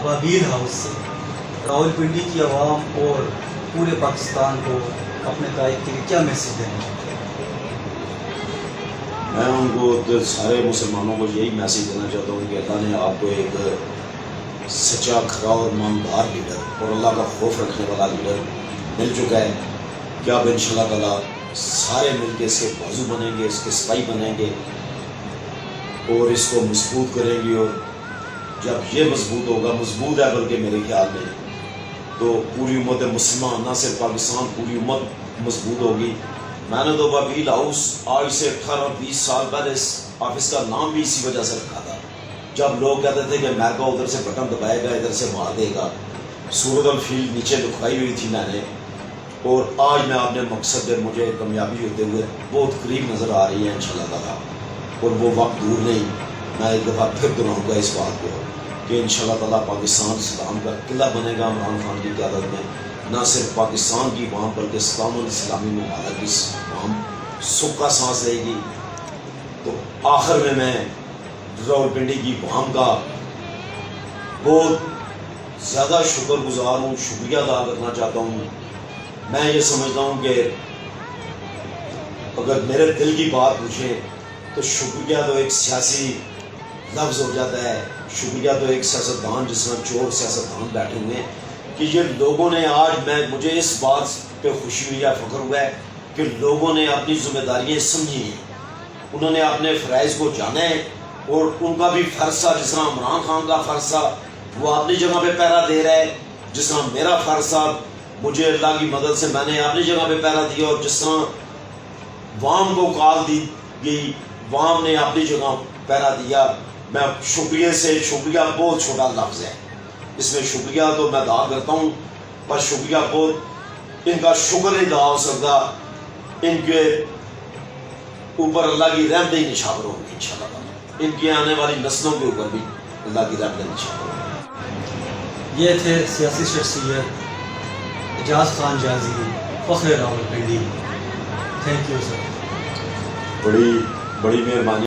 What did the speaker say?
ابابیل house سے راولپنڈی کی عوام اور پورے پاکستان کو اپنے قائد کے لیے کیا میسیج دینا چاہتے ہیں؟ میں ان کو سارے مسلمانوں کو یہی میسیج دینا چاہتا ہوں کہ اللہ نے آپ کو ایک سچا کھرا اور ایماندار لیڈر اور اللہ کا خوف رکھنے والا لیڈر مل چکا ہے کہ آپ انشاءاللہ تعالیٰ سارے مل کے اس کے بازو بنیں گے، اس کے سپاہی بنیں گے اور اس کو مضبوط کریں گے. اور جب یہ مضبوط ہوگا، مضبوط ہے بلکہ میرے خیال میں، تو پوری امت مسلمہ، نہ صرف پاکستان، پوری امت مضبوط ہوگی. میں نے تو ابابیل ہاؤس آج سے 18-20 سال پہلے اس آفس کا نام بھی اسی وجہ سے رکھا تھا. جب لوگ کہتے تھے کہ میکا ادھر سے بٹن دبائے گا، ادھر سے مار دے گا. صورت الفیل نیچے لکھوائی ہوئی تھی میں نے، اور آج میں اپنے مقصد میں مجھے کامیابی ہوتے ہوئے بہت قریب نظر آ رہی ہے انشاءاللہ تعالیٰ. اور وہ وقت دور نہیں. میں ایک دفعہ پھر دہراؤں گا اس بات کو کہ انشاءاللہ تعالیٰ پاکستان اسلام کا قلعہ بنے گا عمران خان کی قیادت میں. نہ صرف پاکستان کی عوام بلکہ اسلام الاسلامی ممالک کی عوام سکھ کا سانس لے گی. تو آخر میں راولپنڈی کی عوام کا بہت زیادہ شکر گزار ہوں، شکریہ ادا کرنا چاہتا ہوں. میں یہ سمجھتا ہوں کہ اگر میرے دل کی بات پوچھیں تو شکریہ تو ایک سیاسی لفظ ہو جاتا ہے. شکریہ تو ایک سیاستدان جس میں چور سیاستدان بیٹھے ہوئے ہیں کہ یہ لوگوں نے آج مجھے اس بات پہ خوشی ہوئی ہے، فخر ہوا ہے کہ لوگوں نے اپنی ذمہ داریاں سمجھی ہیں، انہوں نے اپنے فرائض کو جانا ہے اور ان کا بھی فرض تھا. جس طرح عمران خان کا فرض تھا وہ اپنی جگہ پہ پہرا دے رہا ہے، جس طرح میرا فرض تھا مجھے اللہ کی مدد سے میں نے اپنی جگہ پہ پہرا دیا، اور جس طرح وام کو کال دی گئی وام نے اپنی جگہ پہرا دیا. میں شکریہ شکریہ بہت چھوٹا لفظ ہے، اس میں شکریہ تو میں ادا کرتا ہوں، پر شکریہ بہت، ان کا شکر نہیں ادا ہو سکتا. ان کے اوپر اللہ کی رحمتیں ہی نشاور ہوگی انشاءاللہ تعالیٰ. ان کی آنے والی نسلوں کے اوپر بھی اللہ کی رحمتیں نشاور ہوگی. یہ تھے سیاسی شخصیت اعجاز خان جازی، فخر راولپنڈی. Thank you sir. بڑی مہربانی.